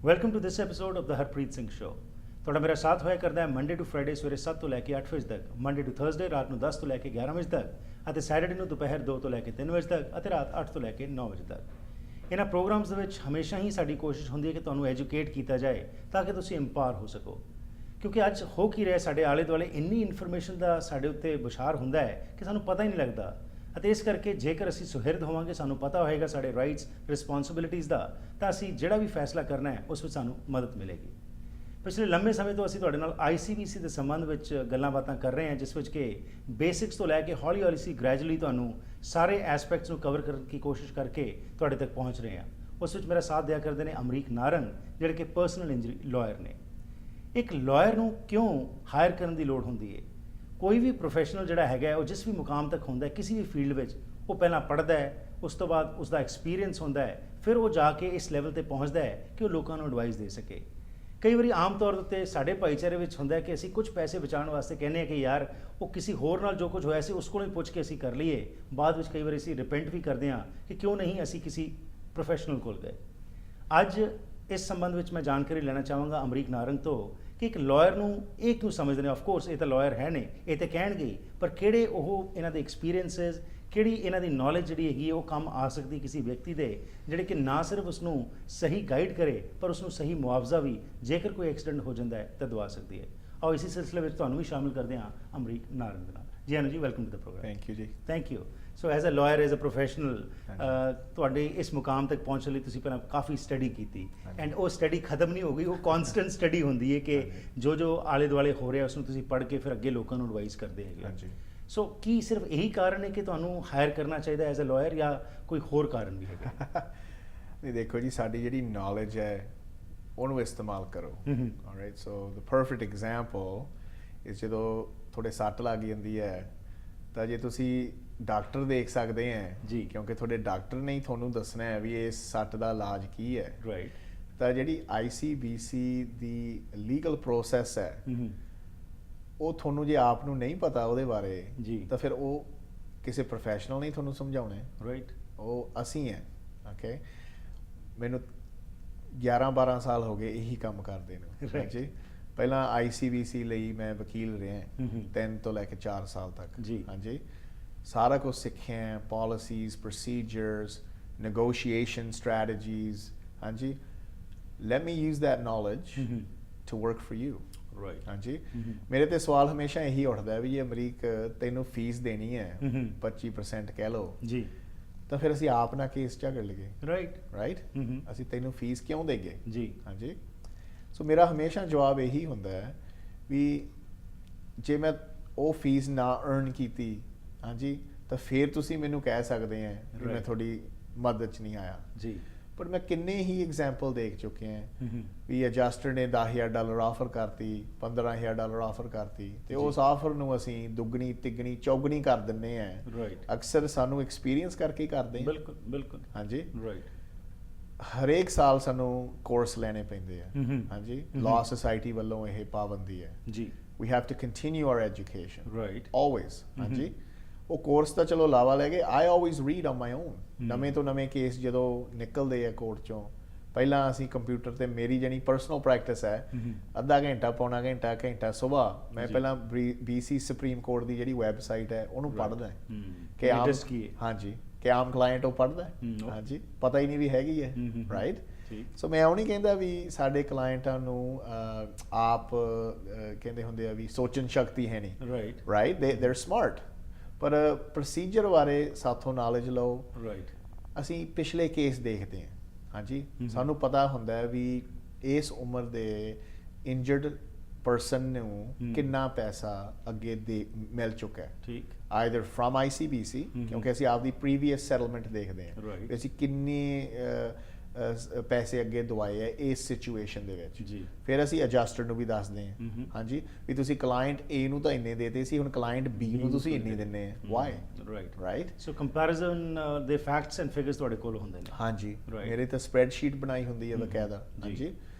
Welcome to this episode of the Harpreet Singh show. ਤੁਹਾਡਾ ਮੇਰਾ ਸਾਥ ਹੋਇਆ ਕਰਦਾ ਹੈ ਮੰਡੇ ਟੂ ਫਰਾਈਡੇ ਸਵੇਰੇ 7 ਤੋਂ ਲੈ ਕੇ 8 ਵਜੇ ਤੱਕ, ਮੰਡੇ ਟੂ ਥਰਸਡੇ ਰਾਤ ਨੂੰ 10 ਤੋਂ ਲੈ ਕੇ 11 ਵਜੇ ਤੱਕ ਅਤੇ ਸੈਟਰਡੇ ਨੂੰ ਦੁਪਹਿਰ 2 ਤੋਂ ਲੈ ਕੇ 3 ਵਜੇ ਤੱਕ ਅਤੇ ਰਾਤ 8 ਤੋਂ ਲੈ ਕੇ 9 ਵਜੇ ਤੱਕ। ਇਹਨਾਂ ਪ੍ਰੋਗਰਾਮਸ ਦੇ ਵਿੱਚ ਹਮੇਸ਼ਾ ਹੀ ਸਾਡੀ ਕੋਸ਼ਿਸ਼ ਹੁੰਦੀ ਹੈ ਕਿ ਤੁਹਾਨੂੰ ਐਜੂਕੇਟ ਕੀਤਾ ਜਾਏ ਤਾਂ ਕਿ ਤੁਸੀਂ ਇੰਪਾਵਰ ਹੋ ਸਕੋ, ਕਿਉਂਕਿ ਅੱਜ ਹੋ ਕੀ ਰਿਹਾ ਸਾਡੇ ਆਲੇ ਦੁਆਲੇ ਇੰਨੀ ਇਨਫੋਰਮੇਸ਼ਨ ਦਾ ਸਾਡੇ ਉੱਤੇ ਬੁਛਾਰ ਹੁੰਦਾ ਹੈ ਕਿ ਸਾਨੂੰ ਪਤਾ ਹੀ ਨਹੀਂ ਲੱਗਦਾ। ਅਤੇ ਇਸ ਕਰਕੇ ਜੇਕਰ ਅਸੀਂ ਸੁਹਿਰਦ ਹੋਵਾਂਗੇ, ਸਾਨੂੰ ਪਤਾ ਹੋਏਗਾ ਸਾਡੇ ਰਾਈਟਸ ਰਿਸਪੌਂਸਿਬਿਲਿਟੀਜ਼ ਦਾ, ਤਾਂ ਅਸੀਂ ਜਿਹੜਾ ਵੀ ਫੈਸਲਾ ਕਰਨਾ ਹੈ ਉਸ ਵਿੱਚ ਸਾਨੂੰ ਮਦਦ ਮਿਲੇਗੀ। ਪਿਛਲੇ ਲੰਬੇ ਸਮੇਂ ਤੋਂ ਅਸੀਂ ਤੁਹਾਡੇ ਨਾਲ ICBC ਦੇ ਸੰਬੰਧ ਵਿੱਚ ਗੱਲਾਂ ਬਾਤਾਂ ਕਰ ਰਹੇ ਹਾਂ, ਜਿਸ ਵਿੱਚ ਕਿ ਬੇਸਿਕਸ ਤੋਂ ਲੈ ਕੇ ਹੌਲੀ ਹੌਲੀ ਅਸੀਂ ਗ੍ਰੈਜੂਅਲੀ ਤੁਹਾਨੂੰ ਸਾਰੇ ਐਸਪੈਕਟਸ ਨੂੰ ਕਵਰ ਕਰਨ ਦੀ ਕੋਸ਼ਿਸ਼ ਕਰਕੇ ਤੁਹਾਡੇ ਤੱਕ ਪਹੁੰਚ ਰਹੇ ਹਾਂ। ਉਸ ਵਿੱਚ ਮੇਰਾ ਸਾਥ ਦਿਆ ਕਰਦੇ ਨੇ ਅਮਰੀਕ ਨਾਰੰਗ, ਜਿਹੜੇ ਕਿ ਪਰਸਨਲ ਇੰਜਰੀ ਲਾਇਰ ਨੇ। ਇੱਕ ਲਾਇਰ ਨੂੰ ਕਿਉਂ ਹਾਇਰ ਕਰਨ ਦੀ ਲੋੜ ਹੁੰਦੀ ਹੈ? ਕੋਈ ਵੀ ਪ੍ਰੋਫੈਸ਼ਨਲ ਜਿਹੜਾ ਹੈਗਾ ਉਹ ਜਿਸ ਵੀ ਮੁਕਾਮ ਤੱਕ ਹੁੰਦਾ ਹੈ ਕਿਸੇ ਵੀ ਫੀਲਡ ਵਿੱਚ, ਉਹ ਪਹਿਲਾਂ ਪੜ੍ਹਦਾ ਹੈ, ਉਸ ਤੋਂ ਬਾਅਦ ਉਸ ਦਾ ਐਕਸਪੀਰੀਅੰਸ ਹੁੰਦਾ ਹੈ, ਫਿਰ ਉਹ ਜਾ ਕੇ ਇਸ ਲੈਵਲ ਤੇ ਪਹੁੰਚਦਾ ਹੈ ਕਿ ਉਹ ਲੋਕਾਂ ਨੂੰ ਐਡਵਾਈਸ ਦੇ ਸਕੇ। ਕਈ ਵਾਰੀ ਆਮ ਤੌਰ ਉੱਤੇ ਸਾਡੇ ਭਾਈਚਾਰੇ ਵਿੱਚ ਹੁੰਦਾ ਹੈ ਕਿ ਅਸੀਂ ਕੁਝ ਪੈਸੇ ਬਚਾਉਣ ਵਾਸਤੇ ਕਹਿੰਦੇ ਹਾਂ ਕਿ ਯਾਰ ਉਹ ਕਿਸੇ ਹੋਰ ਨਾਲ ਜੋ ਕੁਝ ਹੋਇਆ ਸੀ ਉਸ ਕੋਲੋਂ ਹੀ ਪੁੱਛ ਕੇ ਅਸੀਂ ਕਰ ਲਈਏ। ਬਾਅਦ ਵਿੱਚ ਕਈ ਵਾਰੀ ਅਸੀਂ ਰਿਪੈਂਟ ਵੀ ਕਰਦੇ ਹਾਂ ਕਿ ਕਿਉਂ ਨਹੀਂ ਅਸੀਂ ਕਿਸੇ ਪ੍ਰੋਫੈਸ਼ਨਲ ਕੋਲ ਗਏ। ਅੱਜ ਇਸ ਸੰਬੰਧ ਵਿੱਚ ਮੈਂ ਜਾਣਕਾਰੀ ਲੈਣਾ ਚਾਹਾਂਗਾ ਅਮਰੀਕ ਨਾਰੰਗ ਤੋਂ ਕਿ ਇੱਕ ਲਾਇਰ ਨੂੰ ਇਹ ਕਿਉਂ ਸਮਝਦੇ ਨੇ। ਆਫਕੋਰਸ ਇਹ ਤਾਂ ਲਾਇਰ ਹੈ ਨੇ, ਇਹ ਤਾਂ ਕਹਿਣਗੇ, ਪਰ ਕਿਹੜੇ ਉਹ ਇਹਨਾਂ ਦੇ ਐਕਸਪੀਰੀਅੰਸਿਸ, ਕਿਹੜੀ ਇਹਨਾਂ ਦੀ ਨੌਲੇਜ ਜਿਹੜੀ ਹੈਗੀ ਉਹ ਕੰਮ ਆ ਸਕਦੀ ਕਿਸੇ ਵਿਅਕਤੀ ਦੇ, ਜਿਹੜੇ ਕਿ ਨਾ ਸਿਰਫ ਉਸ ਨੂੰ ਸਹੀ ਗਾਈਡ ਕਰੇ ਪਰ ਉਸ ਨੂੰ ਸਹੀ ਮੁਆਵਜ਼ਾ ਵੀ ਜੇਕਰ ਕੋਈ ਐਕਸੀਡੈਂਟ ਹੋ ਜਾਂਦਾ ਹੈ ਤਾਂ ਦਵਾ ਸਕਦੀ ਹੈ। ਆਓ ਇਸੇ ਸਿਲਸਿਲੇ ਵਿੱਚ ਤੁਹਾਨੂੰ ਵੀ ਸ਼ਾਮਿਲ ਕਰਦੇ ਹਾਂ ਅਮਰੀਕ ਨਾਰੰਗ ਦੇ ਨਾਲ। ਜੀ Anu ji, welcome to the programme. Thank you ਜੀ। Thank you. So as a lawyer, as a professional, ਤੁਹਾਡੇ ਇਸ ਮੁਕਾਮ ਤੱਕ ਪਹੁੰਚਣ ਲਈ ਤੁਸੀਂ ਪਹਿਲਾਂ ਕਾਫੀ ਸਟੱਡੀ ਕੀਤੀ, ਐਂਡ ਉਹ ਸਟੱਡੀ ਖਤਮ ਨਹੀਂ ਹੋ ਗਈ, ਉਹ ਕੌਨਸਟੈਂਟ ਸਟੱਡੀ ਹੁੰਦੀ ਹੈ ਕਿ ਜੋ ਆਲੇ ਦੁਆਲੇ ਹੋ ਰਿਹਾ ਉਸ ਨੂੰ ਤੁਸੀਂ ਪੜ੍ਹ ਕੇ ਫਿਰ ਅੱਗੇ ਲੋਕਾਂ ਨੂੰ ਐਡਵਾਈਸ ਕਰਦੇ ਹੈਗੇ। ਹਾਂਜੀ। ਸੋ ਕੀ ਸਿਰਫ ਇਹੀ ਕਾਰਨ ਹੈ ਕਿ ਤੁਹਾਨੂੰ ਹਾਇਰ ਕਰਨਾ ਚਾਹੀਦਾ ਐਜ਼ ਅ ਲਾਇਰ, ਜਾਂ ਕੋਈ ਹੋਰ ਕਾਰਨ ਵੀ ਹੈਗਾ? ਨਹੀਂ, ਦੇਖੋ ਜੀ, ਸਾਡੀ ਜਿਹੜੀ ਨੌਲੇਜ ਹੈ ਉਹਨੂੰ ਇਸਤੇਮਾਲ ਕਰੋ। ਆਲਰਾਈਟ, ਸੋ ਦ ਪਰਫੈਕਟ ਐਗਜ਼ਾਮਪਲ ਇਸ ਜਦੋਂ ਤੁਹਾਡੇ ਸੱਟ ਲੱਗ ਜਾਂਦੀ ਹੈ ਤਾਂ ਜੇ ਤੁਸੀਂ ਡਾਕਟਰ ਦੇਖ ਸਕਦੇ ਹੈ ਜੀ, ਕਿਉਂਕਿ ਤੁਹਾਡੇ ਡਾਕਟਰ ਨੇ ਹੀ ਤੁਹਾਨੂੰ ਦੱਸਣਾ ਹੈ ਵੀ ਇਸ ਸੱਟ ਦਾ ਇਲਾਜ ਕੀ ਹੈ। ਰਾਈਟ। ਤਾਂ ਜਿਹੜੀ ICBC ਦੀ ਲੀਗਲ ਪ੍ਰੋਸੈਸ ਹੈ ਉਹ ਤੁਹਾਨੂੰ ਜੇ ਆਪ ਨੂੰ ਨਹੀਂ ਪਤਾ ਉਹਦੇ ਬਾਰੇ ਜੀ, ਤਾਂ ਫਿਰ ਉਹ ਕਿਸੇ ਪ੍ਰੋਫੈਸ਼ਨਲ ਨੇ ਤੁਹਾਨੂੰ ਸਮਝਾਉਣਾ ਹੈ। ਰਾਈਟ। ਉਹ ਅਸੀਂ ਹੈ। ਓਕੇ, ਮੈਨੂੰ 11-12 ਸਾਲ ਹੋ ਗਏ ਇਹੀ ਕੰਮ ਕਰਦੇ ਨੂੰ। ਹਾਂਜੀ, ਪਹਿਲਾਂ ICBC ਲਈ ਮੈਂ ਵਕੀਲ ਰਿਹਾ 3 ਤੋਂ ਲੈ ਕੇ 4 ਸਾਲ ਤੱਕ। ਜੀ, ਹਾਂਜੀ। ਸਾਰਾ ਕੁਝ ਸਿੱਖਿਆ, ਪਾਲਿਸੀਜ਼, ਪ੍ਰੋਸੀਜਰਸ, ਨੈਗੋਸ਼ੀਏਸ਼ਨ ਸਟ੍ਰੈਟਜੀਜ਼। ਹਾਂਜੀ, let me use that knowledge to work for you. Right. ਹਾਂਜੀ, ਮੇਰੇ ਤੇ ਸਵਾਲ ਹਮੇਸ਼ਾ ਇਹੀ ਉੱਠਦਾ ਵੀ ਜੇ ਅਮਰੀਕ ਤੈਨੂੰ ਫੀਸ ਦੇਣੀ ਹੈ 25% ਕਹਿ ਲਓ ਜੀ, ਤਾਂ ਫਿਰ ਅਸੀਂ ਆਪ ਨਾ ਕੇਸ ਝਗੜ ਲਈਏ। ਰਾਈਟ। ਅਸੀਂ ਤੈਨੂੰ ਫੀਸ ਕਿਉਂ ਦੇਈਏ? ਜੀ, ਹਾਂਜੀ। ਸੋ ਮੇਰਾ ਹਮੇਸ਼ਾ ਜਵਾਬ ਇਹੀ ਹੁੰਦਾ ਹੈ ਵੀ ਜੇ ਮੈਂ ਉਹ ਫੀਸ ਨਾ ਅਰਨ ਕੀਤੀ, ਹਾਂਜੀ, ਤਾਂ ਫਿਰ ਤੁਸੀਂ ਮੈਨੂੰ ਕਹਿ ਸਕਦੇ ਆ ਕਿ ਮੈਂ ਤੁਹਾਡੀ ਮਦਦ 'ਚ ਨਹੀਂ ਆਇਆ। ਜੀ, ਪਰ ਮੈਂ ਕਿੰਨੇ ਹੀ ਐਗਜ਼ਾਮਪਲ ਦੇਖ ਚੁੱਕੇ ਹਾਂ ਵੀ ਐਡਜਸਟਰ ਨੇ $10,000 ਆਫਰ ਕਰਤੀ, $15,000 ਆਫਰ ਕਰਤੀ, ਤੇ ਉਸ ਆਫਰ ਨੂੰ ਅਸੀਂ ਦੁੱਗਣੀ, ਤਿੱਗਣੀ, ਚੌਗਣੀ ਕਰ ਦਿੰਦੇ ਆ। ਰਾਈਟ। ਅਕਸਰ ਸਾਨੂੰ ਐਕਸਪੀਰੀਅੰਸ ਕਰਕੇ ਕਰਦੇ ਆ। ਬਿਲਕੁਲ ਬਿਲਕੁਲ। ਹਾਂਜੀ, ਰਾਈਟ। ਹਰੇਕ ਸਾਲ ਸਾਨੂੰ ਕੋਰਸ ਲੈਣੇ ਪੈਂਦੇ ਆ। ਹਾਂਜੀ, ਲਾਅ ਸੁਸਾਇਟੀ ਵੱਲੋਂ ਇਹ ਪਾਬੰਦੀ ਹੈ। ਜੀ, we have to continue our education. Right. Always. ਹਾਂਜੀ, ਉਹ ਕੋਰਸ ਤਾਂ ਚਲੋ ਲਾਵਾ ਲੈ ਗਏ। I always read on my own. ਨਵੇਂ ਤੋਂ ਨਵੇਂ ਕੇਸ ਜਦੋਂ ਨਿਕਲਦੇ ਆ ਕੋਰਟ ਚੋਂ, ਪਹਿਲਾਂ ਅਸੀਂ ਕੰਪਿਊਟਰ ਤੇ, ਮੇਰੀ ਜਿਹੜੀ ਪਰਸਨਲ ਪ੍ਰੈਕਟਿਸ ਹੈ, ਅੱਧਾ ਘੰਟਾ, ਪੌਣਾ ਘੰਟਾ, ਘੰਟਾ ਸੁਬਾਹ ਮੈਂ ਪਹਿਲਾਂ BC ਸੁਪਰੀਮ ਕੋਰਟ ਦੀ ਜਿਹੜੀ ਵੈਬਸਾਈਟ ਹੈ ਉਹਨੂੰ ਪੜ੍ਹਦਾ ਕਿ ਆਮ, ਹਾਂਜੀ, ਕਿ ਆਮ ਕਲਾਇੰਟ ਉਹ ਪੜ੍ਹਦਾ। ਹਾਂਜੀ, ਪਤਾ ਹੀ ਨਹੀਂ ਵੀ ਹੈਗੀ ਹੈ। ਰਾਈਟ। ਸੋ ਮੈਂ ਉਹ ਨਹੀਂ ਕਹਿੰਦਾ ਵੀ ਸਾਡੇ ਕਲਾਇੰਟਾਂ ਨੂੰ ਆਪ ਕਹਿੰਦੇ ਹੁੰਦੇ ਆ ਵੀ ਸੋਚਣ ਸ਼ਕਤੀ ਹੈ ਨਹੀਂ। Right. Right, they are smart, per procedure ਬਾਰੇ ਸਾਥੋਂ ਨੌਲੇਜ ਲਓ। ਰਾਈਟ। ਅਸੀਂ ਪਿਛਲੇ ਕੇਸ ਦੇਖਦੇ ਹਾਂ। ਹਾਂਜੀ, ਸਾਨੂੰ ਪਤਾ ਹੁੰਦਾ ਹੈ ਵੀ ਇਸ ਉਮਰ ਦੇ ਇੰਜਰਡ ਪਰਸਨ ਨੂੰ ਕਿੰਨਾ ਪੈਸਾ ਅੱਗੇ ਦੇ ਮਿਲ ਚੁੱਕਾ ਹੈ। ਠੀਕ। ਆਈਦਰ ਫਰਮ ICBC, ਕਿਉਂਕਿ ਅਸੀਂ ਆਪਦੀ ਪ੍ਰੀਵੀਅਸ ਸੈਟਲਮੈਂਟ ਦੇਖਦੇ ਹਾਂ, ਅਸੀਂ ਕਿੰਨੀ ਪੈਸੇ ਅੱਗੇ ਦਵਾਏ ਹੈ ਇਸ ਸਿਚੁਏਸ਼ਨ ਦੇ ਵਿੱਚ ਜੀ। ਫਿਰ ਅਸੀਂ ਐਡਜਸਟਰ ਨੂੰ ਵੀ ਦੱਸਦੇ ਹਾਂ ਹਾਂਜੀ ਵੀ ਤੁਸੀਂ ਕਲਾਇੰਟ A ਨੂੰ ਤਾਂ ਇੰਨੇ ਦੇਤੇ ਸੀ ਹੁਣ ਕਲਾਇੰਟ B ਨੂੰ ਤੁਸੀਂ ਇੰਨੇ ਦਿੰਨੇ ਆ ਵਾਈ ਰਾਈਟ ਸੋ ਕੰਪੈਰੀਜ਼ਨ ਦੇ ਫੈਕਟਸ ਐਂਡ ਫਿਗਰਸ ਤੁਹਾਡੇ ਕੋਲ ਹੁੰਦੇ ਨੇ। ਹਾਂਜੀ Right. ਮੇਰੇ ਤਾਂ ਸਪਰੈਡਸ਼ੀਟ ਬਣਾਈ ਹੁੰਦੀ ਹੈ ਬਕਾਇਦਾ ਹਾਂਜੀ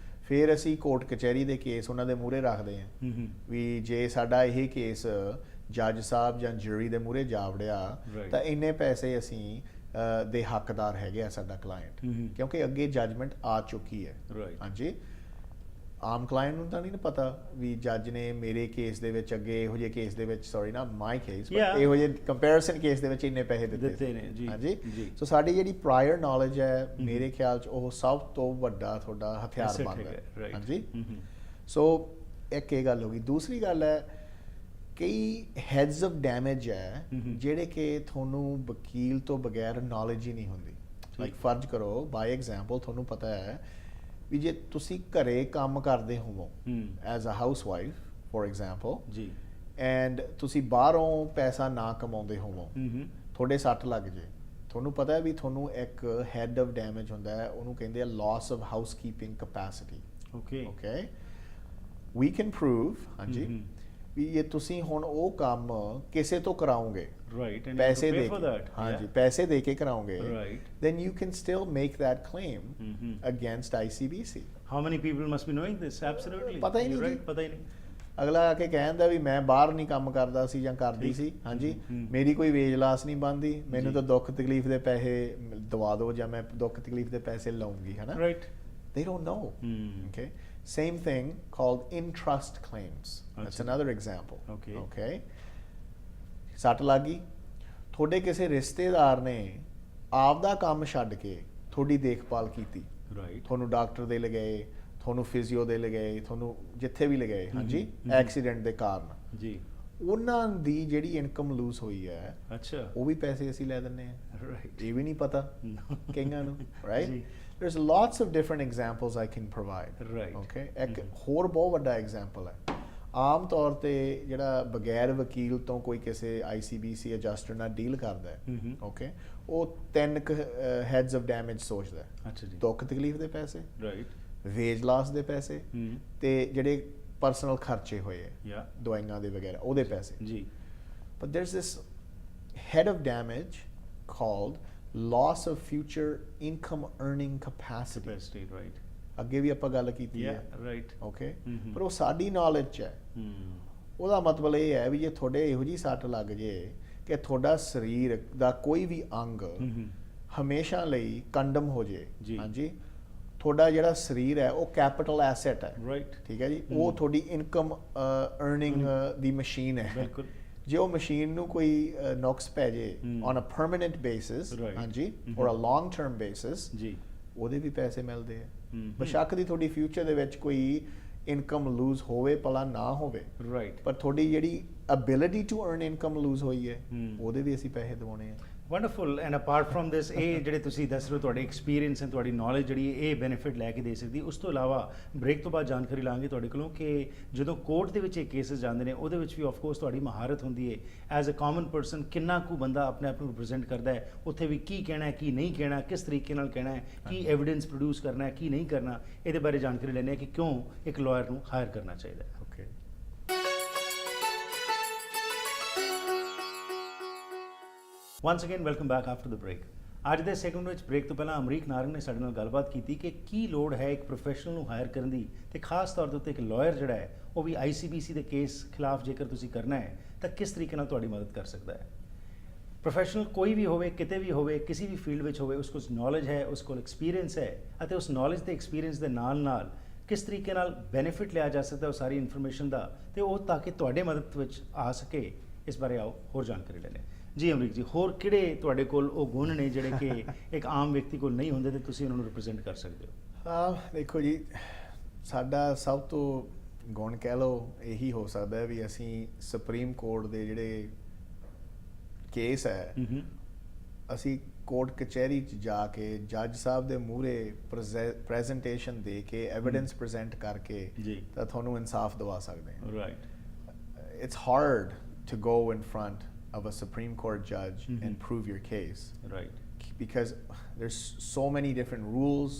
ਫਿਰ ਅਸੀਂ ਕੋਰਟ ਕਚਹਿਰੀ ਦੇ ਕੇਸ ਉਹਨਾਂ ਦੇ ਮੂਹਰੇ ਰੱਖਦੇ ਹਾਂ ਵੀ ਜੇ ਸਾਡਾ ਇਹ ਕੇਸ ਜੱਜ ਸਾਹਿਬ ਜਾਂ ਜੂਰੀ ਦੇ ਮੂਹਰੇ ਜਾ ਵੜਿਆ Right. ਤਾਂ ਇੰਨੇ ਪੈਸੇ ਅਸੀਂ ਦੇ ਹੱਕਦਾਰ ਹੈਗੇ ਆ ਸਾਡਾ ਕਲਾਇੰਟ ਕਿਉਂਕਿ ਅੱਗੇ ਜੱਜਮੈਂਟ ਆ ਚੁੱਕੀ ਹੈ Right. ਹਾਂਜੀ ਆਮ ਕਲਾਇੰਟ ਨੂੰ ਤਾਂ ਨਹੀਂ ਨਾ ਪਤਾ ਵੀ ਜੱਜ ਨੇ ਮੇਰੇ ਕੇਸ ਦੇ ਵਿੱਚ ਅੱਗੇ ਇਹੋ ਜਿਹੇ ਕੇਸ ਦੇ ਵਿੱਚ ਸੌਰੀ ਨਾ ਮਾਈ ਕੇਸ Yeah. ਇਹੋ ਜਿਹੇ ਕੰਪੈਰੀਜ਼ਨ ਕੇਸ ਦੇ ਵਿੱਚ ਇੰਨੇ ਪੈਸੇ ਦਿੱਤੇ ਨੇ ਜੀ। ਹਾਂਜੀ ਜੀ। ਸੋ ਸਾਡੀ ਜਿਹੜੀ ਪ੍ਰਾਇਰ ਨੌਲੇਜ ਹੈ ਮੇਰੇ ਖਿਆਲ ਚ ਉਹ ਸਭ ਤੋਂ ਵੱਡਾ ਤੁਹਾਡਾ ਹਥਿਆਰ Asset ਬਣਦਾ ਹੈਗਾ, ਹੈ right. ਹਾਂਜੀ ਸੋ ਇੱਕ ਇਹ ਗੱਲ ਹੋ ਗਈ ਦੂਸਰੀ ਗੱਲ ਹੈ ਕਈ ਹੈਡਸ ਆਫ ਡੈਮੇਜ ਹੈ ਜਿਹੜੇ ਕਿ ਤੁਹਾਨੂੰ ਵਕੀਲ ਤੋਂ ਬਗੈਰ ਨੌਲੇਜ ਹੀ ਨਹੀਂ ਹੁੰਦੀ ਲਾਈਕ ਫਰਜ਼ ਕਰੋ ਬਾਈ ਐਗਜ਼ਾਮਪਲ ਤੁਹਾਨੂੰ ਪਤਾ ਹੈ ਵੀ ਜੇ ਤੁਸੀਂ ਘਰੇ ਕੰਮ ਕਰਦੇ ਹੋਵੋ ਐਜ਼ ਅ ਹਾਊਸ ਵਾਈਫ ਫੋਰ ਐਗਜ਼ਾਮਪਲ ਜੀ ਐਂਡ ਤੁਸੀਂ ਬਾਹਰੋਂ ਪੈਸਾ ਨਾ ਕਮਾਉਂਦੇ ਹੋਵੋ ਤੁਹਾਡੇ ਸੱਟ ਲੱਗ ਜੇ ਤੁਹਾਨੂੰ ਪਤਾ ਹੈ ਵੀ ਤੁਹਾਨੂੰ ਇੱਕ ਹੈਡ ਆਫ ਡੈਮੇਜ ਹੁੰਦਾ ਹੈ ਉਹਨੂੰ ਕਹਿੰਦੇ ਆ loss of housekeeping capacity okay we can prove ਹਾਂਜੀ ਵੀ ਇਹ ਤੁਸੀਂ ਹੁਣ ਉਹ ਕੰਮ ਕਿਸੇ ਤੋਂ ਕਰਾਓਗੇ ਰਾਈਟ ਐਂਡ ਪੈਸੇ ਦੇ ਫॉर ਕੇ दैट ਹਾਂਜੀ ਪੈਸੇ ਦੇ ਕੇ ਕਰਾਓਗੇ Right. then you can still make that claim against ICBC how many people must be knowing this absolutely ਪਤਾ ਹੀ ਨਹੀਂ You're ਜੀ। right, ਪਤਾ ਹੀ ਨਹੀਂ ਅਗਲਾ ਆ ਕੇ ਕਹਿੰਦਾ ਵੀ ਮੈਂ ਬਾਹਰ ਨਹੀਂ ਕੰਮ ਕਰਦਾ ਸੀ ਜਾਂ ਕਰਦੀ ਠੀਕ। ਸੀ ਹਾਂਜੀ ਮੇਰੀ ਕੋਈ ਵੇਜ ਲਾਸ ਨਹੀਂ ਬਣਦੀ ਮੈਨੂੰ ਤਾਂ ਦੁੱਖ ਤਕਲੀਫ ਦੇ ਪੈਸੇ ਦਵਾ ਦਿਓ ਜਾਂ ਮੈਂ ਦੁੱਖ ਤਕਲੀਫ ਦੇ ਪੈਸੇ ਲਵਾਂਗੀ ਹੈ ਨਾ right they don't know okay same thing called in trust claims that's Achha. another example Okay. ਸੱਟ ਲੱਗੀ ਤੁਹਾਡੇ ਕਿਸੇ ਰਿਸ਼ਤੇਦਾਰ ਨੇ ਆਪਦਾ ਕੰਮ ਛੱਡ ਕੇ ਤੁਹਾਡੀ ਦੇਖਭਾਲ ਕੀਤੀ ਰਾਈਟ ਤੁਹਾਨੂੰ ਡਾਕਟਰ ਦੇ ਲਗਾਏ ਤੁਹਾਨੂੰ ਫਿਜ਼ੀਓ ਦੇ ਲਗਾਏ ਤੁਹਾਨੂੰ ਜਿੱਥੇ ਵੀ ਲਗਾਏ ਹਾਂਜੀ ਐਕਸੀਡੈਂਟ ਦੇ ਕਾਰਨ ਜੀ ਉਹਨਾਂ ਦੀ ਜਿਹੜੀ ਇਨਕਮ ਲੂਜ਼ ਹੋਈ ਹੈ ਅੱਛਾ ਉਹ ਵੀ ਪੈਸੇ ਅਸੀਂ ਲੈ ਦਿੰਨੇ ਆ ਰਾਈਟ ਇਹ ਵੀ ਨਹੀਂ ਪਤਾ ਕਈਆਂ ਨੂੰ ਰਾਈਟ ਜੀ। there's lots of different examples I can provide Right. okay ਇੱਕ ਹੋਰ ਬਹੁਤ ਵੱਡਾ ਐਗਜ਼ਾਮਪਲ ਹੈ ਆਮ ਤੌਰ ਤੇ ਜਿਹੜਾ ਬਗੈਰ ਵਕੀਲ ਤੋਂ ਕੋਈ ਕਿਸੇ ICBC ਐਡਜਸਟਰ ਨਾਲ ਡੀਲ ਕਰਦਾ ਹੈ ਓਕੇ ਉਹ ਤਿੰਨ ਹੈਡਸ ਆਫ ਡੈਮੇਜ ਸੋਚਦਾ ਹੈ ਅੱਛਾ ਜੀ ਦੁੱਖ ਤਕਲੀਫ ਦੇ ਪੈਸੇ ਰਾਈਟ ਵੇਜ ਲਾਸ ਦੇ ਪੈਸੇ ਤੇ ਜਿਹੜੇ ਪਰਸਨਲ ਖਰਚੇ ਹੋਏ ਹੈ ਯਾ ਦਵਾਈਆਂ ਦੇ ਵਗੈਰਾ ਉਹਦੇ ਪੈਸੇ ਜੀ but there's this head of damage called loss of future income earning capacity capacity right ਅੱਗੇ ਵੀ ਆਪਾਂ ਗੱਲ ਕੀਤੀ ਹੈ yeah right ਓਕੇ ਪਰ ਉਹ ਸਾਡੀ ਨੌਲੇਜ 'ਚ ਹੈ ਉਹਦਾ ਮਤਲਬ ਇਹ ਹੈ ਵੀ ਜੇ ਤੁਹਾਡੇ ਇਹੋ ਜਿਹੀ ਸੱਟ ਲੱਗ ਜੇ ਕਿ ਤੁਹਾਡਾ ਸਰੀਰ ਦਾ ਕੋਈ ਵੀ ਅੰਗ ਹਮੇਸ਼ਾ ਲਈ ਕੰਡਮ ਹੋ ਜੇ ਜੀ। ਹਾਂਜੀ ਤੁਹਾਡਾ ਜਿਹੜਾ ਸਰੀਰ ਹੈ ਉਹ ਕੈਪੀਟਲ ਐਸੈਟ ਹੈ ਰਾਈਟ ਠੀਕ ਹੈ ਜੀ ਉਹ ਤੁਹਾਡੀ ਇਨਕਮ ਅਰਨਿੰਗ ਦੀ ਮਸ਼ੀਨ ਹੈ ਬਿਲਕੁਲ ਜੇ ਉਹ ਮਸ਼ੀਨ ਨੂੰ ਕੋਈ ਨੁਕਸ ਪੈ ਜੇ on a permanent basis Right. ਹਾਂਜੀ ਔਰ ਅ ਲੌਂਗ ਟਰਮ ਬੇਸਿਸ ਜੀ ਉਹਦੇ ਵੀ ਪੈਸੇ ਮਿਲਦੇ ਆ ਬੇਸ਼ੱਕ ਦੀ ਤੁਹਾਡੀ ਫਿਊਚਰ ਦੇ ਵਿੱਚ ਕੋਈ ਇਨਕਮ ਲੂਜ਼ ਹੋਵੇ ਭਲਾ ਨਾ ਹੋਵੇ ਰਾਈਟ ਪਰ ਤੁਹਾਡੀ ਜਿਹੜੀ ability to earn income lose ਹੋਈ ਹੈ ਉਹਦੇ ਵੀ ਅਸੀਂ ਪੈਸੇ ਦਿਵਾਉਣੇ ਆ wonderful and apart from this ਇਹ ਜਿਹੜੇ ਤੁਸੀਂ ਦੱਸ ਰਹੇ ਹੋ ਤੁਹਾਡੇ ਐਕਸਪੀਰੀਅੰਸ ਐਂਡ ਤੁਹਾਡੀ ਨੌਲੇਜ ਜਿਹੜੀ ਇਹ ਬੈਨੀਫਿਟ ਲੈ ਕੇ ਦੇ ਸਕਦੀ ਉਸ ਤੋਂ ਇਲਾਵਾ ਬ੍ਰੇਕ ਤੋਂ ਬਾਅਦ ਜਾਣਕਾਰੀ ਲਾਂਗੇ ਤੁਹਾਡੇ ਕੋਲੋਂ ਕਿ ਜਦੋਂ ਕੋਰਟ ਦੇ ਵਿੱਚ ਇਹ ਕੇਸਿਸ ਜਾਂਦੇ ਨੇ ਉਹਦੇ ਵਿੱਚ ਵੀ ਆਫ ਕੋਰਸ ਤੁਹਾਡੀ ਮਹਾਰਤ ਹੁੰਦੀ ਹੈ ਐਜ਼ ਅ ਕਾਮਨ ਪਰਸਨ ਕਿੰਨਾ ਕੁ ਬੰਦਾ ਆਪਣੇ ਆਪ ਨੂੰ ਰਿਪਰੈਜ਼ੈਂਟ ਕਰਦਾ ਹੈ ਉੱਥੇ ਵੀ ਕੀ ਕਹਿਣਾ ਹੈ ਕੀ ਨਹੀਂ ਕਹਿਣਾ ਕਿਸ ਤਰੀਕੇ ਨਾਲ ਕਹਿਣਾ ਹੈ ਕੀ ਐਵੀਡੈਂਸ ਪ੍ਰੋਡਿਊਸ ਕਰਨਾ ਹੈ ਕੀ ਨਹੀਂ ਕਰਨਾ ਇਹਦੇ ਬਾਰੇ ਜਾਣਕਾਰੀ ਲੈਣੇ ਆ ਕਿ ਕਿਉਂ ਇੱਕ ਲਾਇਰ ਨੂੰ ਹਾਇਰ ਕਰਨਾ ਚਾਹੀਦਾ ਹੈ okay once again welcome back after the break ਅੱਜ ਦੇ ਸੈਗਮੈਂਟ ਵਿੱਚ ਬ੍ਰੇਕ ਤੋਂ ਪਹਿਲਾਂ ਅਮਰੀਕ ਨਾਰੰਗ ਨੇ ਸਾਡੇ ਨਾਲ ਗੱਲਬਾਤ ਕੀਤੀ ਕਿ ਕੀ ਲੋੜ ਹੈ ਇੱਕ ਪ੍ਰੋਫੈਸ਼ਨਲ ਨੂੰ ਹਾਇਰ ਕਰਨ ਦੀ ਤੇ ਖਾਸ ਤੌਰ ਦੇ ਉੱਤੇ ਇੱਕ ਲਾਇਰ ਜਿਹੜਾ ਹੈ ਉਹ ਵੀ ICBC ਦੇ ਕੇਸ ਖਿਲਾਫ ਜੇਕਰ ਤੁਸੀਂ ਕਰਨਾ ਹੈ ਤਾਂ ਕਿਸ ਤਰੀਕੇ ਨਾਲ ਤੁਹਾਡੀ ਮਦਦ ਕਰ ਸਕਦਾ ਹੈ ਪ੍ਰੋਫੈਸ਼ਨਲ ਕੋਈ ਵੀ ਹੋਵੇ ਕਿਤੇ ਵੀ ਹੋਵੇ ਕਿਸੇ ਵੀ ਫੀਲਡ ਵਿੱਚ ਹੋਵੇ ਉਸ ਕੋਲ ਨੌਲੇਜ ਹੈ ਉਸ ਕੋਲ ਐਕਸਪੀਰੀਅੰਸ ਹੈ ਅਤੇ ਉਸ ਨੌਲੇਜ ਤੇ ਐਕਸਪੀਰੀਅੰਸ ਦੇ ਨਾਲ ਕਿਸ ਤਰੀਕੇ ਨਾਲ ਬੈਨੀਫਿਟ ਲਿਆ ਜਾ ਸਕਦਾ ਉਹ ਸਾਰੀ ਇਨਫੋਰਮੇਸ਼ਨ ਦਾ ਤੇ ਉਹ ਤਾਂ ਕਿ ਤੁਹਾਡੇ ਮਦਦ ਵਿੱਚ ਆ ਸਕੇ ਇਸ ਬਾਰੇ ਆਓ ਹੋਰ ਜਾਣਕਾਰੀ ਲੈਣੇ ਜੀ ਅਮਰੀਕ ਜੀ ਹੋਰ ਕਿਹੜੇ ਤੁਹਾਡੇ ਕੋਲ ਉਹ ਗੁਣ ਨੇ ਜਿਹੜੇ ਕਿ ਇੱਕ ਆਮ ਵਿਅਕਤੀ ਕੋਲ ਨਹੀਂ ਹੁੰਦੇ ਤੇ ਤੁਸੀਂ ਉਹਨਾਂ ਨੂੰ ਰਿਪਰੈਜ਼ੈਂਟ ਕਰ ਸਕਦੇ ਹੋ ਦੇਖੋ ਜੀ ਸਾਡਾ ਸਭ ਤੋਂ ਗੁਣ ਕਹਿ ਲਓ ਇਹੀ ਹੋ ਸਕਦਾ ਹੈ ਵੀ ਅਸੀਂ ਸੁਪਰੀਮ ਕੋਰਟ ਦੇ ਜਿਹੜੇ ਕੇਸ ਹੈ ਅਸੀਂ ਕੋਰਟ ਕਚਹਿਰੀ 'ਚ ਜਾ ਕੇ ਜੱਜ ਸਾਹਿਬ ਦੇ ਮੂਹਰੇ ਪ੍ਰੈਜੈਂਟੇਸ਼ਨ ਦੇ ਕੇ ਐਵੀਡੈਂਸ ਪ੍ਰੈਜ਼ੈਂਟ ਕਰਕੇ ਜੀ ਤਾਂ ਤੁਹਾਨੂੰ ਇਨਸਾਫ ਦਿਵਾ ਸਕਦੇ ਹਾਂ right it's hard to go in front of a Supreme Court judge and prove your case. Right. Because there's so many different rules,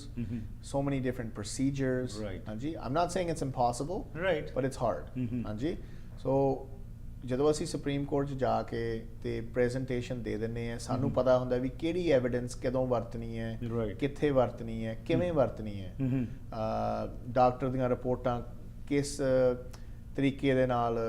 so many different procedures. Right. Anji, I'm not saying it's impossible, Right. but it's hard. Anji, so ਜਦੋਂ ਅਸੀਂ supreme court 'ਚ ਜਾ ਕੇ ਤੇ presentation ਦੇ ਦਿੰਨੇ ਆ ਸਾਨੂੰ ਪਤਾ ਹੁੰਦਾ ਵੀ ਕਿਹੜੀ ਐਵੀਡੈਂਸ ਕਦੋਂ ਵਰਤਣੀ ਹੈ, Right. ਕਿੱਥੇ ਵਰਤਣੀ ਹੈ, ਕਿਵੇਂ ਵਰਤਣੀ ਹੈ, ਡਾਕਟਰ ਦੀਆਂ ਰਿਪੋਰਟਾਂ ਕਿਸ ਤਰੀਕੇ ਦੇ ਨਾਲ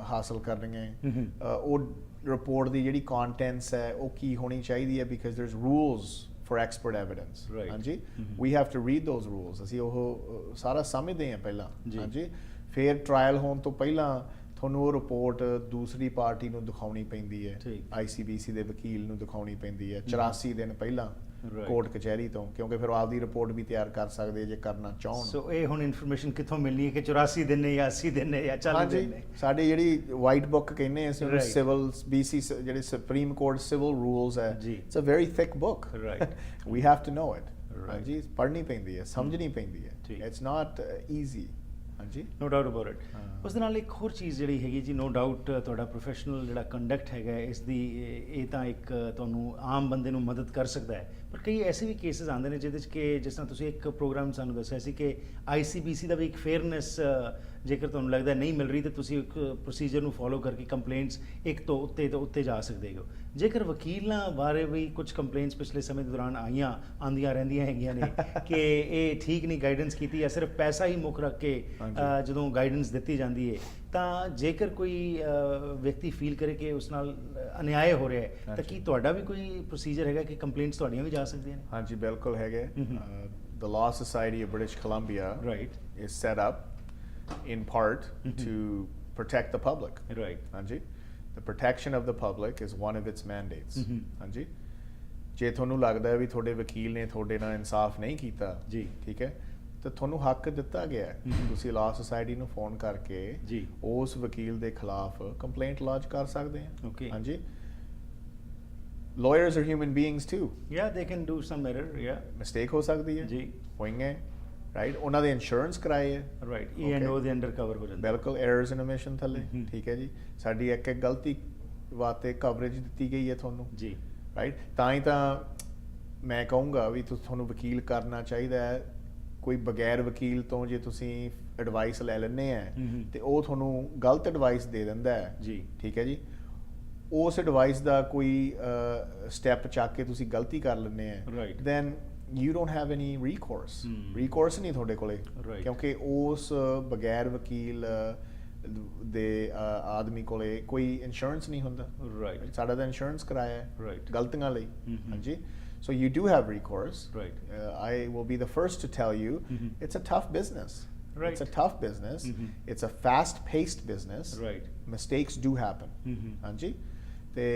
ਹਾਸਲ ਕਰਨੀਆਂ ਹੈ, ਉਹ ਰਿਪੋਰਟ ਦੀ ਜਿਹੜੀ ਕੰਟੈਂਟਸ ਹੈ ਉਹ ਕੀ ਹੋਣੀ ਚਾਹੀਦੀ ਹੈ, because ਦੇਅਰਸ rules for expert evidence. Right. ਹਾਂਜੀ, we have to read those rules. ਅਸੀਂ ਉਹ ਸਾਰਾ ਸਮਝਦੇ ਹਾਂ ਪਹਿਲਾਂ. ਜੀ. ਹਾਂਜੀ, ਫਿਰ ਟ੍ਰਾਇਲ ਹੋਣ ਤੋਂ ਪਹਿਲਾਂ ਤੁਹਾਨੂੰ ਉਹ ਰਿਪੋਰਟ ਦੂਸਰੀ ਪਾਰਟੀ ਨੂੰ ਦਿਖਾਉਣੀ ਪੈਂਦੀ ਹੈ, ਠੀਕ। ICBC ਦੇ ਵਕੀਲ ਨੂੰ ਦਿਖਾਉਣੀ ਪੈਂਦੀ ਹੈ 84 ਦਿਨ ਪਹਿਲਾਂ Right. ਕੋਰਟ ਕਚਹਿਰੀ ਤੋਂ, ਕਿਉਂਕਿ ਫਿਰ ਉਹ ਆਪਦੀ ਰਿਪੋਰਟ ਵੀ ਤਿਆਰ ਕਰ ਸਕਦੇ ਜੇ ਕਰਨਾ ਚਾਹਣ. ਸੋ ਇਹ ਹੁਣ ਇਨਫੋਰਮੇਸ਼ਨ ਕਿੱਥੋਂ ਮਿਲਣੀ ਹੈ ਕਿ 84 ਦਿਨ ਨੇ ਜਾਂ 80 ਦਿਨ ਨੇ ਜਾਂ 40 ਹਾਂਜੀ, ਦਿਨ ਨੇ? ਸਾਡੀ ਜਿਹੜੀ ਵਾਈਟ ਬੁੱਕ ਕਹਿੰਦੇ ਅਸੀਂ ਉਹਨੂੰ Right. ਸਿਵਲ BC ਜਿਹੜੇ ਸੁਪਰੀਮ ਕੋਰਟ ਸਿਵਲ ਰੂਲਸ ਹੈ, ਜੀ। It's a very thick book. Right. We have to know it. Right. ਹਾਂਜੀ, ਪੜ੍ਹਨੀ ਪੈਂਦੀ ਹੈ, ਸਮਝਣੀ ਪੈਂਦੀ ਹੈ. ਠੀਕ। It's not easy. ਹਾਂਜੀ, ਨੋ ਡਾਊਟ ਅਬਾਊਟ ਇਟ. ਹਾਂ। ਉਸ ਦੇ ਨਾਲ ਇੱਕ ਹੋਰ ਚੀਜ਼ ਜਿਹੜੀ ਹੈਗੀ ਜੀ, ਨੋ ਡਾਊਟ ਤੁਹਾਡਾ ਪ੍ਰੋਫੈਸ਼ਨਲ ਜਿਹੜਾ ਕੰਡਕਟ ਹੈਗਾ ਹੈ, ਇਸ ਦੀ ਇਹ ਤਾਂ ਇੱਕ ਤੁਹਾਨੂੰ ਆਮ ਬੰਦੇ ਨੂੰ ਮਦਦ ਕਰ ਸਕਦਾ ਹੈ, ਪਰ ਕਈ ਐਸੇ ਵੀ ਕੇਸਿਸ ਆਉਂਦੇ ਨੇ ਜਿਹਦੇ 'ਚ ਕਿ ਜਿਸ ਤਰ੍ਹਾਂ ਤੁਸੀਂ ਇੱਕ ਪ੍ਰੋਗਰਾਮ ਸਾਨੂੰ ਦੱਸਿਆ ਸੀ ਕਿ ICBC ਦਾ ਵੀ ਇੱਕ ਫੇਅਰਨੈਸ ਜੇਕਰ ਤੁਹਾਨੂੰ ਲੱਗਦਾ ਨਹੀਂ ਮਿਲ ਰਹੀ ਤਾਂ ਤੁਸੀਂ ਇੱਕ ਪ੍ਰੋਸੀਜਰ ਨੂੰ ਫੋਲੋ ਕਰਕੇ ਕੰਪਲੇਂਟਸ ਇੱਕ ਤੋਂ ਉੱਤੇ ਜਾ ਸਕਦੇ ਹੋ। ਜੇਕਰ ਵਕੀਲਾਂ ਬਾਰੇ ਵੀ ਕੁਝ ਕੰਪਲੇਂਟਸ ਪਿਛਲੇ ਸਮੇਂ ਦੇ ਦੌਰਾਨ ਆਉਂਦੀਆਂ ਰਹਿੰਦੀਆਂ ਹੈਗੀਆਂ ਨੇ ਕਿ ਇਹ ਠੀਕ ਨਹੀਂ ਗਾਈਡੈਂਸ ਕੀਤੀ ਜਾਂ ਸਿਰਫ ਪੈਸਾ ਹੀ ਮੁੱਖ ਰੱਖ ਕੇ ਜਦੋਂ ਗਾਈਡੈਂਸ ਦਿੱਤੀ ਜਾਂਦੀ ਹੈ, ਤਾਂ ਜੇਕਰ ਕੋਈ ਵਿਅਕਤੀ ਫੀਲ ਕਰੇ ਕਿ ਉਸ ਨਾਲ ਅਨਿਆਏ ਹੋ ਰਿਹਾ ਹੈ ਤਾਂ ਕੀ ਤੁਹਾਡਾ ਵੀ ਕੋਈ ਪ੍ਰੋਸੀਜਰ ਹੈਗਾ ਕਿ ਕੰਪਲੇਂਟਸ ਤੁਹਾਡੀਆਂ ਵੀ ਜਾ ਸਕਦੀਆਂ ਨੇ? ਹਾਂਜੀ, ਬਿਲਕੁਲ ਹੈਗੇ. The Law Society of British Columbia Right. is set up in part to protect the public. Right. ਹਾਂਜੀ, the protection of the public is one of its mandates. ਹਾਂਜੀ, ਜੇ ਤੁਹਾਨੂੰ ਲੱਗਦਾ ਹੈ ਵੀ ਤੁਹਾਡੇ ਵਕੀਲ ਨੇ ਤੁਹਾਡੇ ਨਾਲ ਇਨਸਾਫ ਨਹੀਂ ਕੀਤਾ, ਜੀ। ਠੀਕ ਹੈ, ਤਾਂ ਤੁਹਾਨੂੰ ਹੱਕ ਦਿੱਤਾ ਗਿਆ ਹੈ। ਤੁਸੀਂ ਲਾਅ ਸੁਸਾਇਟੀ ਨੂੰ ਫੋਨ ਕਰਕੇ ਜੀ। ਉਸ ਵਕੀਲ ਦੇ ਖਿਲਾਫ ਕੰਪਲੇਂਟ ਲੌਂਚ ਕਰ ਸਕਦੇ ਆ। Okay. ਹਾਂਜੀ, lawyers are human beings too. Yeah, they can do some error. Yeah. Mistake ਹੋ ਸਕਦੀ ਹੈ ਜੀ। ਹੋਈਆਂ, ਰਾਈਟ, ਉਹਨਾਂ ਦੇ ਇੰਸ਼ੋਰੈਂਸ ਕਰਾਏ ਹੈ। Right. E&O ਦੇ ਅੰਡਰ ਕਵਰ ਹੋ ਜਾਂਦਾ। ਬਿਲਕੁਲ, errors in omission ਥੱਲੇ। ਠੀਕ ਹੈ ਜੀ, ਸਾਡੀ ਇੱਕ ਗਲਤੀ ਵਾਸਤੇ ਕਵਰੇਜ ਦਿੱਤੀ ਗਈ ਹੈ ਤੁਹਾਨੂੰ, ਜੀ। ਰਾਈਟ। ਤਾਂ ਹੀ ਤਾਂ ਮੈਂ ਕਹੂੰਗਾ ਵੀ ਤੁਹਾਨੂੰ ਵਕੀਲ ਕਰਨਾ ਚਾਹੀਦਾ ਹੈ। ਕੋਈ ਬਗੈਰ ਵਕੀਲ ਤੋਂ ਜੇ ਤੁਸੀਂ ਐਡਵਾਈਸ ਲੈ ਲੈਂਦੇ ਆ ਤੇ ਉਹ ਤੁਹਾਨੂੰ ਗਲਤ ਐਡਵਾਈਸ ਦੇ ਦਿੰਦਾ ਹੈ, ਜੀ। ਠੀਕ ਹੈ ਜੀ, ਉਸ ਐਡਵਾਈਸ ਦਾ ਕੋਈ ਸਟੈਪ ਚੱਕ ਕੇ ਤੁਸੀਂ ਗਲਤੀ ਕਰ ਲੈਂਦੇ ਆ, Right. Then you don't have any recourse ਨਹੀਂ ਤੁਹਾਡੇ ਕੋਲੇ, Right. ਕਿਉਂਕਿ ਉਸ ਬਗੈਰ ਵਕੀਲ ਦੇ ਆਦਮੀ ਕੋਲੇ ਕੋਈ ਇੰਸ਼ੋਰੈਂਸ ਨਹੀਂ ਹੁੰਦਾ। Right. ਸਾਡਾ ਤਾਂ ਇੰਸ਼ੋਰੈਂਸ ਕਰਾਇਆ ਹੈ Right. ਗਲਤੀਆਂ ਲਈ। ਹਾਂਜੀ, so you do have recourse. Right. I will be the first to tell you it's a tough business. Right. It's a tough business. It's a fast-paced business. Right. Mistakes do happen. ਹਾਂਜੀ, ਤੇ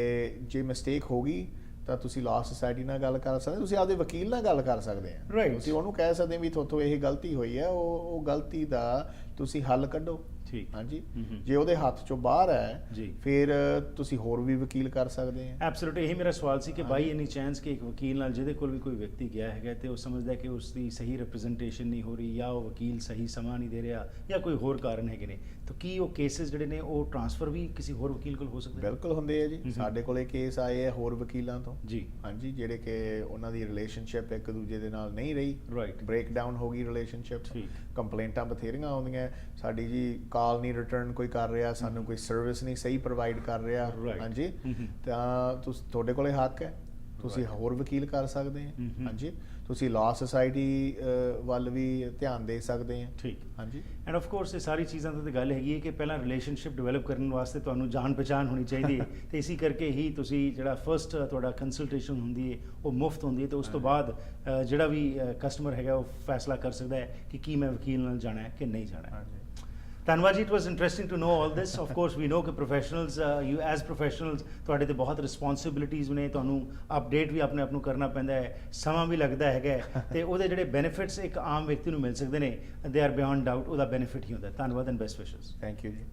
ਜੇ mistake ਹੋ ਗਈ ਤਾਂ ਤੁਸੀਂ law society ਨਾਲ ਗੱਲ ਕਰ ਸਕਦੇ, ਤੁਸੀਂ ਆਪਦੇ ਵਕੀਲ ਨਾਲ ਗੱਲ ਕਰ ਸਕਦੇ ਆ। Right. ਤੁਸੀਂ ਉਹਨੂੰ ਕਹਿ ਸਕਦੇ ਵੀ ਤੁਹਾਤੋਂ ਇਹ ਗਲਤੀ ਹੋਈ ਹੈ, ਉਹ ਗਲਤੀ ਦਾ ਤੁਸੀਂ ਹੱਲ ਕੱਢੋ। ਠੀਕ। ਹਾਂਜੀ, ਜੇ ਉਹਦੇ ਹੱਥ ਚੋਂ ਬਾਹਰ ਹੈ ਜੀ। ਫਿਰ ਤੁਸੀਂ ਹੋਰ ਵੀ ਵਕੀਲ ਕਰ ਸਕਦੇ ਆ। ਐਬਸੋਲੂਟਲੀ, ਇਹੀ ਮੇਰਾ ਸਵਾਲ ਸੀ ਕਿ ਬਾਈ ਐਨੀ ਚਾਂਸ ਕਿ ਇੱਕ ਵਕੀਲ ਨਾਲ ਜਿਹਦੇ ਕੋਲ ਵੀ ਕੋਈ ਵਿਅਕਤੀ ਗਿਆ ਹੈਗਾ ਤੇ ਉਹ ਸਮਝਦਾ ਕਿ ਉਸ ਦੀ ਸਹੀ ਰਿਪਰੈਜ਼ੈਂਟੇਸ਼ਨ ਨਹੀਂ ਹੋ ਰਹੀ ਜਾਂ ਉਹ ਵਕੀਲ ਸਹੀ ਸਮਾਂ ਨਹੀਂ ਦੇ ਰਿਹਾ ਜਾਂ ਕੋਈ ਹੋਰ ਕਾਰਨ ਹੈਗੇ ਨੇ, ਤਾਂ ਕੀ ਉਹ ਕੇਸਿਸ ਜਿਹੜੇ ਨੇ ਉਹ ਟ੍ਰਾਂਸਫਰ ਵੀ ਕਿਸੇ ਹੋਰ ਵਕੀਲ ਕੋਲ ਹੋ ਸਕਦੇ ਨੇ? ਬਿਲਕੁਲ ਹੁੰਦੇ ਆ ਜੀ। ਸਾਡੇ ਕੋਲੇ ਕੇਸ ਆਏ ਆ ਹੋਰ ਵਕੀਲਾਂ ਤੋਂ, ਜੀ। ਹਾਂਜੀ, ਜਿਹੜੇ ਕਿ ਉਹਨਾਂ ਦੀ ਰਿਲੇਸ਼ਨਸ਼ਿਪ ਇੱਕ ਦੂਜੇ ਦੇ ਨਾਲ ਨਹੀਂ ਰਹੀ, ਰਾਈਟ। ਬ੍ਰੇਕ ਡਾਊਨ ਹੋ ਗਈ ਰਿਲੇਸ਼ਨਸ਼ਿਪ। ਠੀਕ। ਕੰਪਲੇਂਟਾਂ ਬਥੇਰੀਆਂ ਆਉਂਦੀਆਂ, ਸਾਡੀ ਜੀ ਕਾਲ ਨਹੀਂ ਰਿਟਰਨ ਕੋਈ ਕਰ ਰਿਹਾ, ਸਾਨੂੰ ਕੋਈ ਸਰਵਿਸ ਨਹੀਂ ਸਹੀ ਪ੍ਰੋਵਾਈਡ ਕਰ ਰਿਹਾ। Right. ਹਾਂਜੀ, ਤਾਂ ਤੁਹਾਡੇ ਕੋਲੇ ਹੱਕ ਹੈ, ਤੁਸੀਂ ਹੋਰ ਵਕੀਲ ਕਰ ਸਕਦੇ ਆ। ਹਾਂਜੀ, ਤੁਸੀਂ ਲਾਅ ਸੁਸਾਇਟੀ ਵੱਲ ਵੀ ਧਿਆਨ ਦੇ ਸਕਦੇ ਆ। ਠੀਕ। ਹਾਂਜੀ, ਐਂਡ ਆਫ ਕੋਰਸ ਇਹ ਸਾਰੀ ਚੀਜ਼ਾਂ ਤੋਂ ਤਾਂ ਗੱਲ ਹੈਗੀ ਹੈ ਕਿ ਪਹਿਲਾਂ ਰਿਲੇਸ਼ਨਸ਼ਿਪ ਡਿਵੈਲਪ ਕਰਨ ਵਾਸਤੇ ਤੁਹਾਨੂੰ ਜਾਣ ਪਛਾਣ ਹੋਣੀ ਚਾਹੀਦੀ ਹੈ ਤੇ ਇਸੇ ਕਰਕੇ ਹੀ ਤੁਸੀਂ ਜਿਹੜਾ ਫਰਸਟ ਤੁਹਾਡਾ ਕੰਸਲਟੇਸ਼ਨ ਹੁੰਦੀ ਹੈ ਉਹ ਮੁਫਤ ਹੁੰਦੀ ਹੈ ਤੇ ਉਸ ਤੋਂ ਬਾਅਦ ਜਿਹੜਾ ਵੀ ਕਸਟਮਰ ਹੈਗਾ ਉਹ ਫੈਸਲਾ ਕਰ ਸਕਦਾ ਹੈ ਕਿ ਕੀ ਮੈਂ ਵਕੀਲ ਨਾਲ ਜਾਣਾ ਹੈ ਕਿ ਨਹੀਂ ਜਾਣਾ ਹੈ। ਹਾਂਜੀ। ਧੰਨਵਾਦ ਜੀ, it was interesting to know all this. Of course we know ਕਿ ਪ੍ਰੋਫੈਸ਼ਨਲਸ, ਯੂ ਐਜ਼ ਪ੍ਰੋਫੈਸ਼ਨਲਸ ਤੁਹਾਡੇ ਤੇ ਬਹੁਤ ਰਿਸਪੌਂਸਿਬਿਲਿਟੀਜ਼ ਨੇ, ਤੁਹਾਨੂੰ ਅਪਡੇਟ ਵੀ ਆਪਣੇ ਆਪ ਨੂੰ ਕਰਨਾ ਪੈਂਦਾ ਹੈ, ਸਮਾਂ ਵੀ ਲੱਗਦਾ ਹੈਗਾ ਤੇ ਉਹਦੇ ਜਿਹੜੇ ਬੈਨੀਫਿਟਸ ਇੱਕ ਆਮ ਵਿਅਕਤੀ ਨੂੰ ਮਿਲ ਸਕਦੇ ਨੇ, ਦੇ ਆਰ ਬਿਯੋਂਡ ਡਾਊਟ, ਉਹਦਾ ਬੈਨੀਫਿਟ ਹੀ ਹੁੰਦਾ। ਧੰਨਵਾਦ ਐਂਡ ਬੈਸਟ ਵਿਸ਼ੇਸ। ਥੈਂਕ ਯੂ ਜੀ।